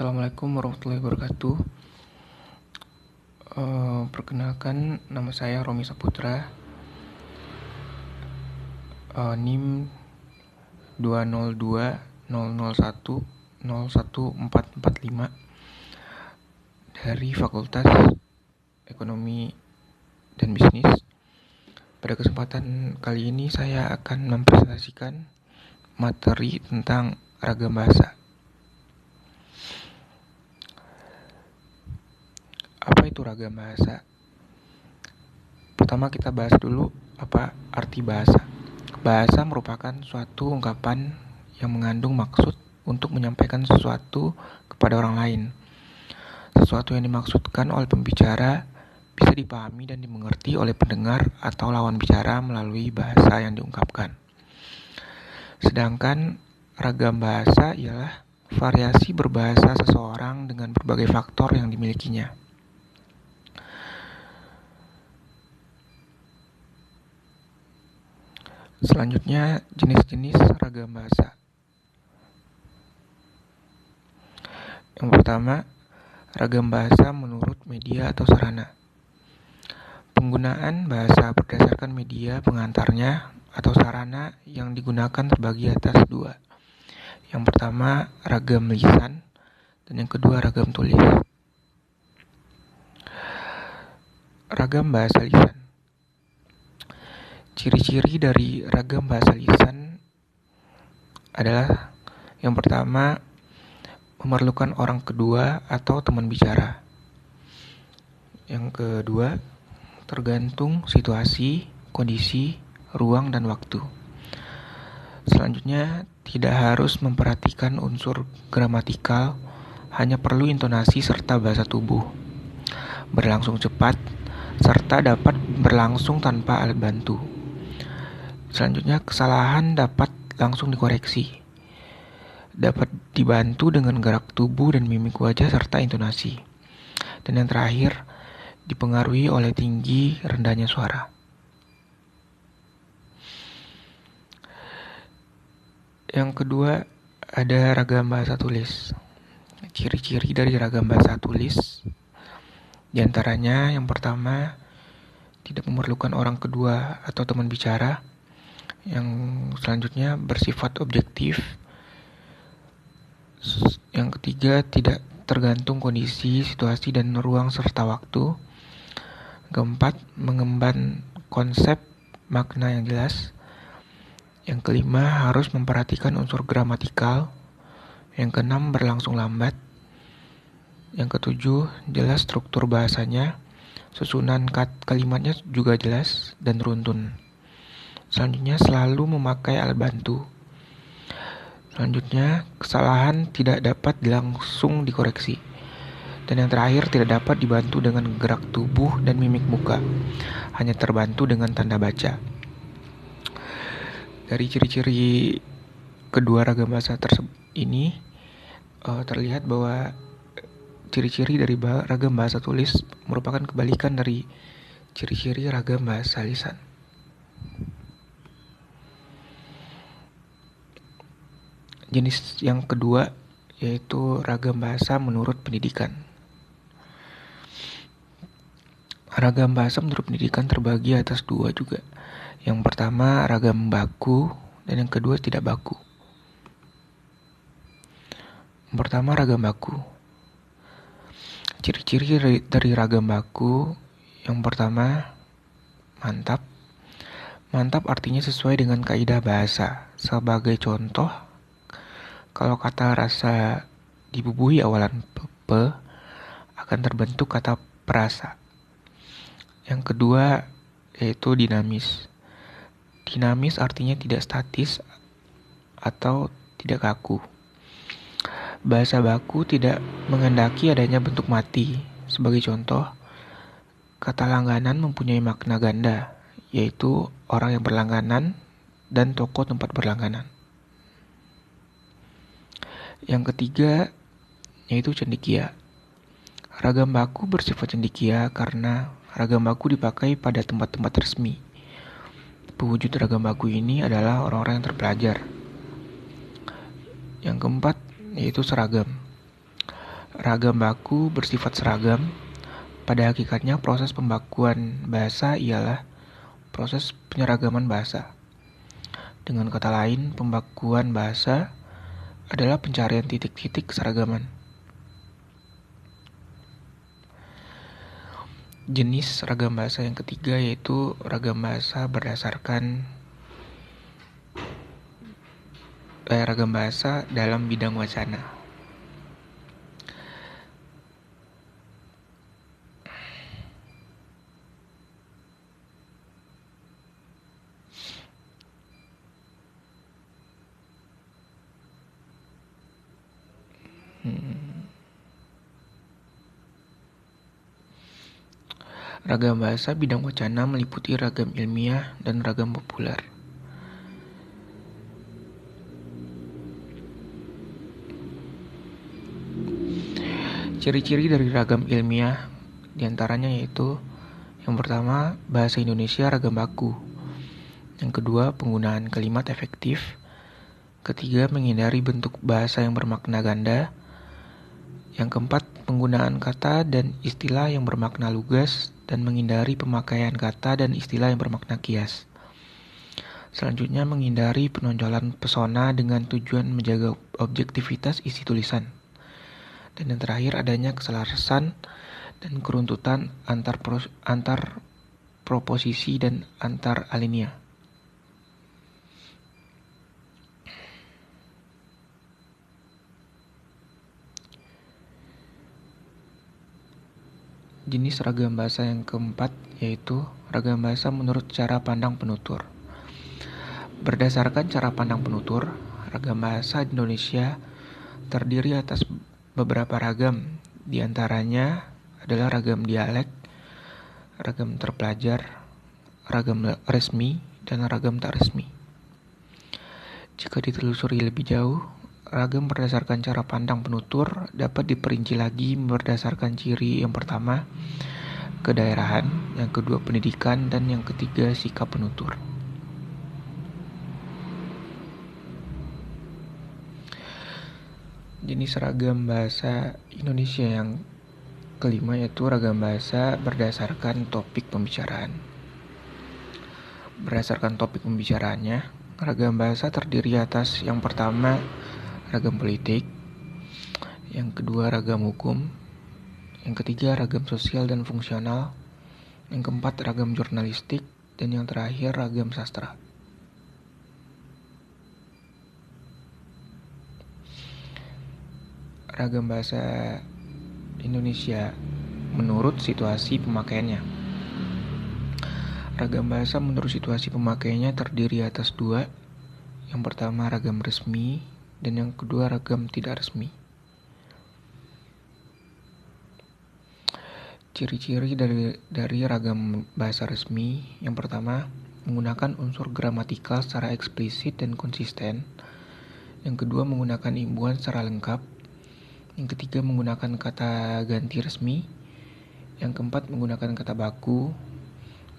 Assalamualaikum warahmatullahi wabarakatuh. Perkenalkan, nama saya Romi Saputra. NIM 20200101445 dari Fakultas Ekonomi dan Bisnis. Pada kesempatan kali ini saya akan mempresentasikan materi tentang ragam bahasa. Apa itu ragam bahasa? Pertama kita bahas dulu apa arti bahasa. Bahasa merupakan suatu ungkapan yang mengandung maksud untuk menyampaikan sesuatu kepada orang lain. Sesuatu yang dimaksudkan oleh pembicara bisa dipahami dan dimengerti oleh pendengar atau lawan bicara melalui bahasa yang diungkapkan. Sedangkan ragam bahasa ialah variasi berbahasa seseorang dengan berbagai faktor yang dimilikinya. Selanjutnya, jenis-jenis ragam bahasa. Yang pertama, ragam bahasa menurut media atau sarana. Penggunaan bahasa berdasarkan media pengantarnya atau sarana yang digunakan terbagi atas dua. Yang pertama, ragam lisan, dan yang kedua, ragam tulis. Ragam bahasa lisan. Ciri-ciri dari ragam bahasa lisan adalah yang pertama, memerlukan orang kedua atau teman bicara. Yang kedua, tergantung situasi, kondisi, ruang, dan waktu. Selanjutnya, tidak harus memperhatikan unsur gramatikal, hanya perlu intonasi serta bahasa tubuh. Berlangsung cepat, serta dapat berlangsung tanpa alat bantu. Selanjutnya, kesalahan dapat langsung dikoreksi. Dapat dibantu dengan gerak tubuh dan mimik wajah serta intonasi. Dan yang terakhir, dipengaruhi oleh tinggi rendahnya suara. Yang kedua, ada ragam bahasa tulis. Ciri-ciri dari ragam bahasa tulis di antaranya yang pertama, tidak memerlukan orang kedua atau teman bicara. Yang selanjutnya, bersifat objektif. Yang ketiga, tidak tergantung kondisi, situasi, dan ruang serta waktu. Keempat, mengemban konsep makna yang jelas. Yang kelima, harus memperhatikan unsur gramatikal. Yang keenam, berlangsung lambat. Yang ketujuh, jelas struktur bahasanya. Susunan kalimatnya juga jelas dan runtun. Selanjutnya, selalu memakai alat bantu. Selanjutnya, kesalahan tidak dapat langsung dikoreksi. Dan yang terakhir, tidak dapat dibantu dengan gerak tubuh dan mimik muka. Hanya terbantu dengan tanda baca. Dari ciri-ciri kedua ragam bahasa tersebut ini, terlihat bahwa ciri-ciri dari ragam bahasa tulis merupakan kebalikan dari ciri-ciri ragam bahasa lisan. Jenis yang kedua yaitu ragam bahasa menurut pendidikan. Ragam bahasa menurut pendidikan terbagi atas dua juga. Yang pertama, ragam baku, dan yang kedua tidak baku. Yang pertama, ragam baku. Ciri-ciri dari ragam baku, yang pertama, mantap. Mantap artinya sesuai dengan kaidah bahasa. Sebagai contoh, kalau kata rasa dibubuhi awalan pe, akan terbentuk kata perasa. Yang kedua, yaitu dinamis. Dinamis artinya tidak statis atau tidak kaku. Bahasa baku tidak menghendaki adanya bentuk mati. Sebagai contoh, kata langganan mempunyai makna ganda, yaitu orang yang berlangganan dan toko tempat berlangganan. Yang ketiga, yaitu cendekia. Ragam baku bersifat cendekia karena ragam baku dipakai pada tempat-tempat resmi. Pewujud ragam baku ini adalah orang-orang yang terpelajar. Yang keempat, yaitu seragam. Ragam baku bersifat seragam. Pada hakikatnya, proses pembakuan bahasa ialah proses penyeragaman bahasa. Dengan kata lain, pembakuan bahasa adalah pencarian titik-titik keseragaman. Jenis ragam bahasa yang ketiga yaitu ragam bahasa berdasarkan ragam bahasa dalam bidang wacana. Ragam bahasa bidang wacana meliputi ragam ilmiah dan ragam populer. Ciri-ciri dari ragam ilmiah diantaranya yaitu yang pertama, bahasa Indonesia ragam baku. Yang kedua, penggunaan kalimat efektif. Ketiga, menghindari bentuk bahasa yang bermakna ganda. Yang keempat, penggunaan kata dan istilah yang bermakna lugas dan menghindari pemakaian kata dan istilah yang bermakna kias. Selanjutnya, menghindari penonjolan pesona dengan tujuan menjaga objektivitas isi tulisan. Dan yang terakhir, adanya keselarasan dan keruntutan antar proposisi dan antar alinea. Jenis ragam bahasa yang keempat yaitu ragam bahasa menurut cara pandang penutur. Berdasarkan cara pandang penutur, ragam bahasa Indonesia terdiri atas beberapa ragam, di antaranya adalah ragam dialek, ragam terpelajar, ragam resmi, dan ragam tak resmi. Jika ditelusuri lebih jauh, ragam berdasarkan cara pandang penutur dapat diperinci lagi berdasarkan ciri yang pertama, kedaerahan, yang kedua pendidikan, dan yang ketiga sikap penutur. Jenis ragam bahasa Indonesia yang kelima yaitu ragam bahasa berdasarkan topik pembicaraan. Berdasarkan topik pembicaraannya, ragam bahasa terdiri atas yang pertama ragam politik, yang kedua ragam hukum, yang ketiga ragam sosial dan fungsional, yang keempat ragam jurnalistik, dan yang terakhir ragam sastra. Ragam bahasa Indonesia menurut situasi pemakaiannya. Ragam bahasa menurut situasi pemakaiannya terdiri atas dua. Yang pertama ragam resmi dan yang kedua ragam tidak resmi. Ciri-ciri dari ragam bahasa resmi, yang pertama menggunakan unsur gramatikal secara eksplisit dan konsisten. Yang kedua menggunakan imbuhan secara lengkap. Yang ketiga menggunakan kata ganti resmi. Yang keempat menggunakan kata baku.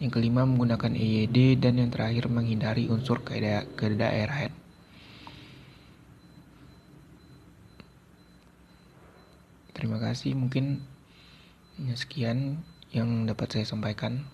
Yang kelima menggunakan EYD, dan yang terakhir menghindari unsur kedaerahan. Terima kasih, mungkin sekian yang dapat saya sampaikan.